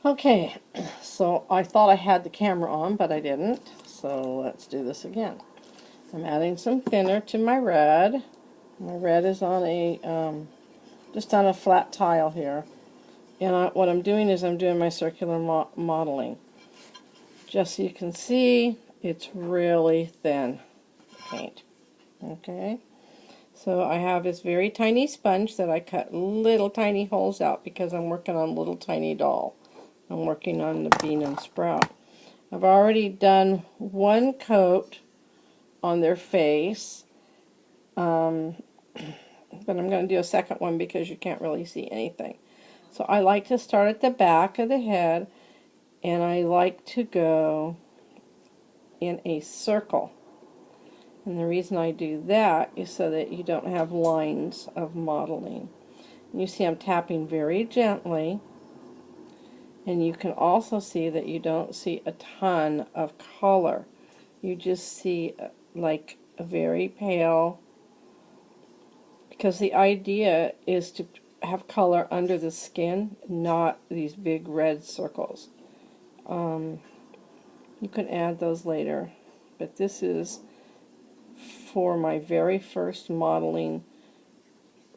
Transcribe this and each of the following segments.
Okay, so I thought I had the camera on, but I didn't. So let's do this again. I'm adding some thinner to my red. My red is on a just on a flat tile here, and what I'm doing is I'm doing my circular mottling. Just so you can see, it's really thin paint. Okay, so I have this very tiny sponge that I cut little tiny holes out because I'm working on a little tiny doll. I'm working on the bean and sprout. I've already done one coat on their face, but I'm going to do a second one because you can't really see anything. So I like to start at the back of the head, and I like to go in a circle. And the reason I do that is so that you don't have lines of mottling. And you see I'm tapping very gently, and you can also see that you don't see a ton of color. You just see like a very pale, because the idea is to have color under the skin, not these big red circles. You can add those later, but this is for my very first mottling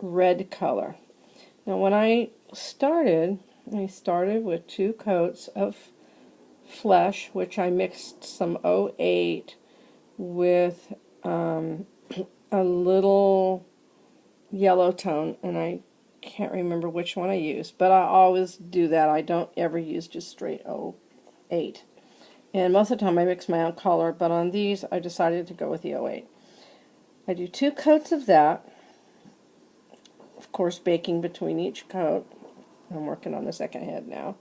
red color. Now when I started with 2 coats of flesh, which I mixed some 08 with a little yellow tone, and I can't remember which one I used, but I always do that. I don't ever use just straight 08. And most of the time I mix my own color, but on these I decided to go with the 08. I do 2 coats of that, of course baking between each coat. I'm working on the second head now.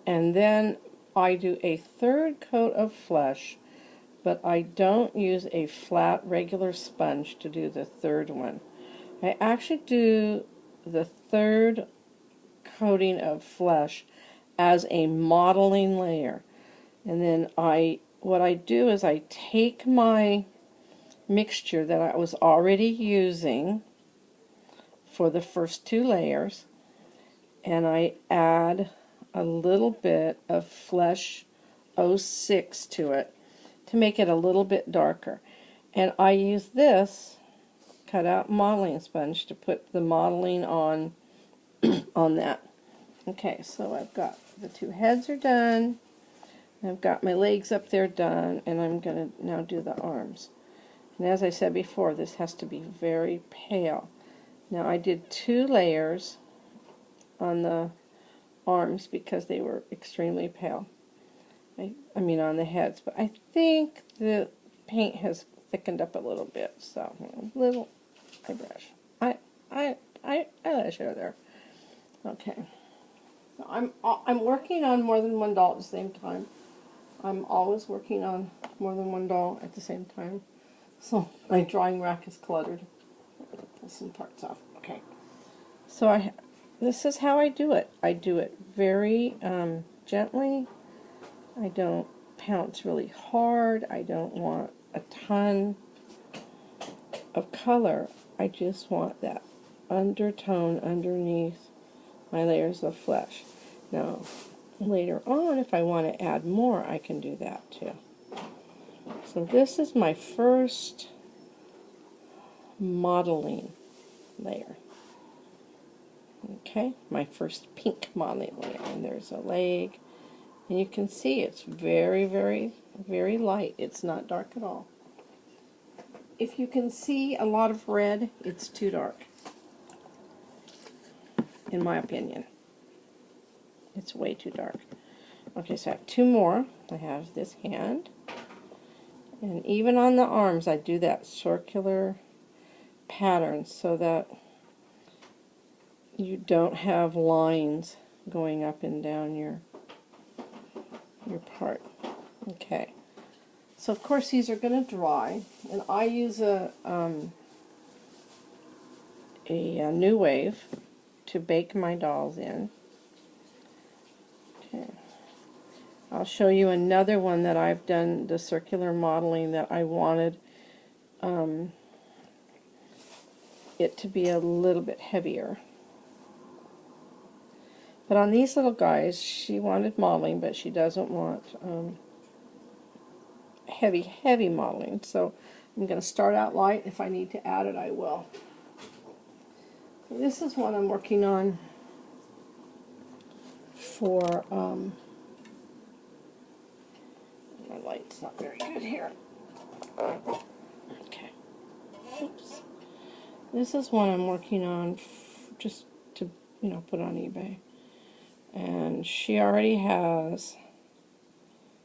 And then I do a 3rd coat of flesh, but I don't use a flat regular sponge to do the 3rd one. I actually do the 3rd coating of flesh as a mottling layer. And then what I do is I take my mixture that I was already using for the first 2 layers, and I add a little bit of Flesh 06 to it to make it a little bit darker. And I use this cut out mottling sponge to put the mottling on on that. Okay, so I've got the 2 heads are done. I've got my legs up there done, and I'm going to now do the arms. And as I said before, this has to be very pale. Now I did 2 layers on the arms because they were extremely pale. I mean on the heads, but I think the paint has thickened up a little bit, so a little eyebrush. Eyelash hair there. Okay. So I'm working on more than one doll at the same time. I'm always working on more than one doll at the same time. So my drawing rack is cluttered. Pull some parts off. Okay. So this is how I do it. I do it very gently. I don't pounce really hard. I don't want a ton of color. I just want that undertone underneath my layers of flesh. Now, later on, if I want to add more, I can do that too. So this is my first mottling layer. Okay, my first pink mottling layer. And there's a leg. And you can see it's very, very, very light. It's not dark at all. If you can see a lot of red, it's too dark, in my opinion. It's way too dark. Okay, so I have 2 more. I have this hand. And even on the arms, I do that circular pattern so that you don't have lines going up and down your part. Okay. So of course these are going to dry, and I use a New Wave to bake my dolls in. Okay. I'll show you another one that I've done the circular mottling that I wanted it to be a little bit heavier. But on these little guys, she wanted mottling, but she doesn't want heavy mottling. So I'm going to start out light. If I need to add it, I will. This is what I'm working on for, my light's not very good here. Okay. Oops. This is one I'm working on just to, put on eBay. And she already has,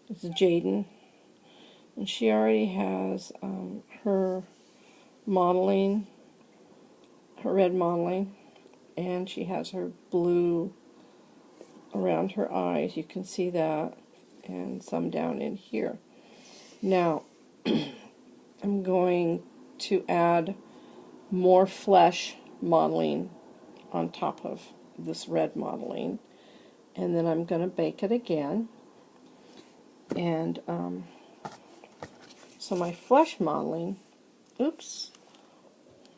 it's Jaden, and she already has her mottling, her red mottling, and she has her blue around her eyes. You can see that, and some down in here. Now, I'm going to add more flesh mottling on top of this red mottling, and then I'm going to bake it again. And so my flesh mottling, oops,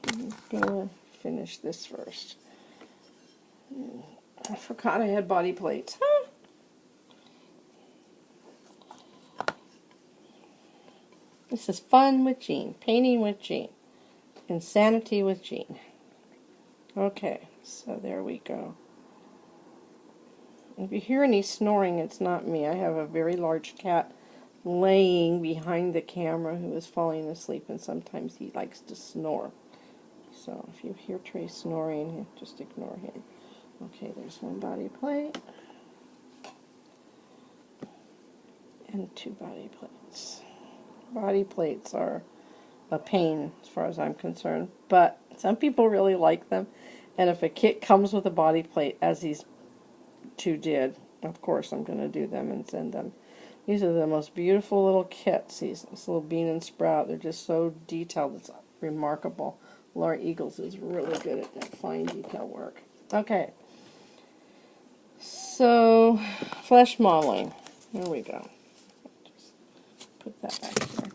I'm going to finish this first. I forgot I had body plates. Huh? This is fun with Jean, painting with Jean, insanity with Jean. Okay, so there we go. If you hear any snoring, it's not me. I have a very large cat laying behind the camera who is falling asleep, and sometimes he likes to snore. So if you hear Trey snoring, just ignore him. Okay, there's one body plate and 2 body plates. Body plates are a pain as far as I'm concerned, but some people really like them, and if a kit comes with a body plate, as these 2 did, of course I'm going to do them and send them. These are the most beautiful little kits, this little bean and sprout. They're just so detailed, it's remarkable. Laura Eagles is really good at that fine detail work. Okay, so flesh mottling, there we go. Just put that back there.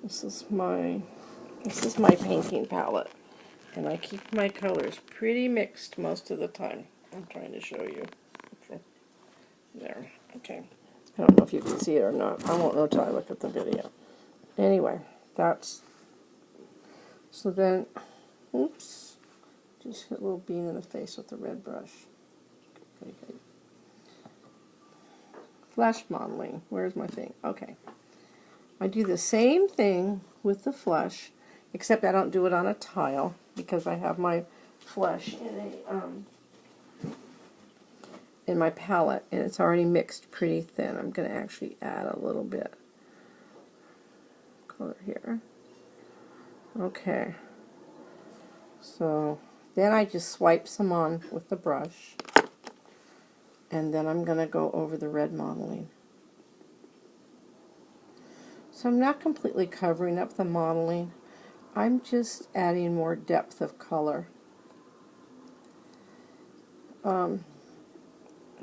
This is my painting palette, and I keep my colors pretty mixed most of the time. I'm trying to show you. There, okay. I don't know if you can see it or not. I won't know till I look at the video. Anyway, that's, so then, oops, just hit a little bean in the face with the red brush. Okay. Flesh mottling, where's my thing? Okay. I do the same thing with the flesh, except I don't do it on a tile, because I have my flesh in my palette, and it's already mixed pretty thin. I'm going to actually add a little bit color here. Okay, so then I just swipe some on with the brush, and then I'm going to go over the red mottling. So I'm not completely covering up the mottling, I'm just adding more depth of color.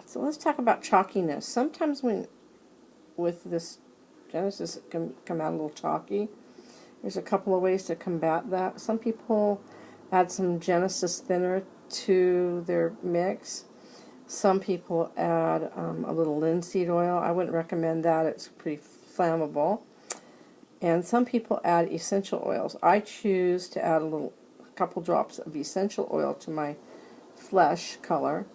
So let's talk about chalkiness. Sometimes with this Genesis it can come out a little chalky. There's a couple of ways to combat that. Some people add some Genesis thinner to their mix. Some people add a little linseed oil. I wouldn't recommend that. It's pretty flammable. And some people add essential oils. I choose to add a couple drops of essential oil to my flesh color.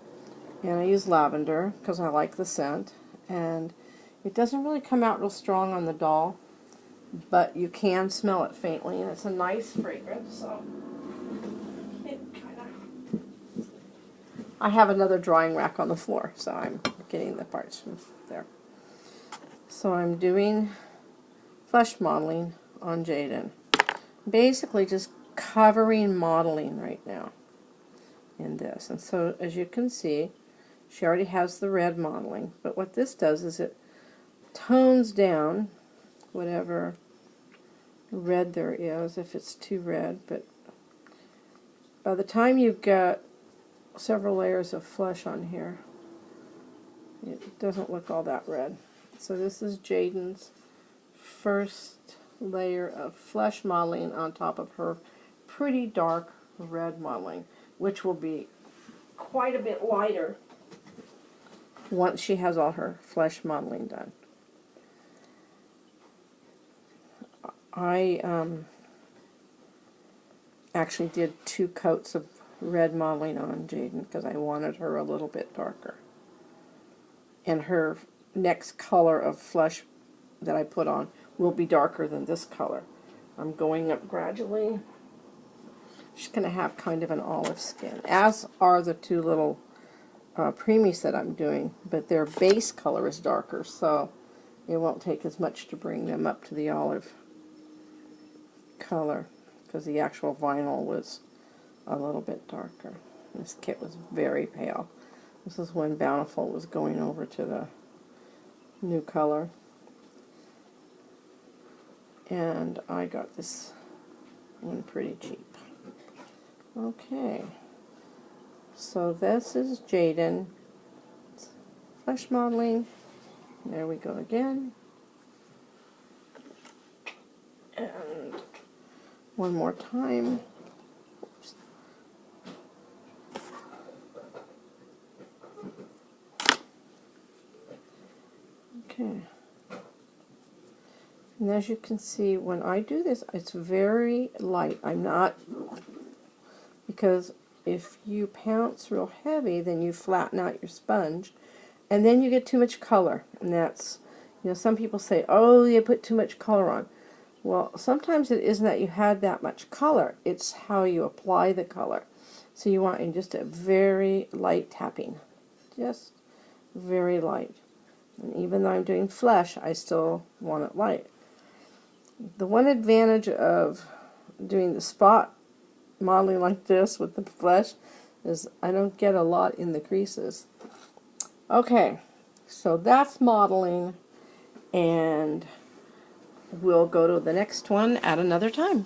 And I use lavender because I like the scent. And it doesn't really come out real strong on the doll, but you can smell it faintly, and it's a nice fragrance. So it I have another drying rack on the floor, so I'm getting the parts from there. So I'm doing flesh mottling on Jaden. Basically just covering mottling right now in this. And so as you can see, she already has the red mottling, but what this does is it tones down whatever red there is, if it's too red. But by the time you've got several layers of flesh on here, it doesn't look all that red. So this is Jaden's first layer of flesh mottling on top of her pretty dark red mottling, which will be quite a bit lighter once she has all her flesh modeling done. I actually did 2 coats of red modeling on Jaden because I wanted her a little bit darker. And her next color of flesh that I put on will be darker than this color. I'm going up gradually. She's going to have kind of an olive skin, as are the 2 little preemies that I'm doing, but their base color is darker, so it won't take as much to bring them up to the olive color, because the actual vinyl was a little bit darker. This kit was very pale. This is when Bountiful was going over to the new color. And I got this one pretty cheap. Okay. So this is Jaden. Flesh modeling. There we go again. And one more time. Oops. Okay. And as you can see, when I do this, it's very light. I'm not, because if you pounce real heavy, then you flatten out your sponge, and then you get too much color. And that's, you know, some people say, oh, you put too much color on. Well, sometimes it isn't that you had that much color, it's how you apply the color. So you want in just a very light tapping, just very light. And even though I'm doing flesh, I still want it light. The one advantage of doing the spot modeling like this with the flesh is I don't get a lot in the creases. Okay, so that's modeling, and we'll go to the next one at another time.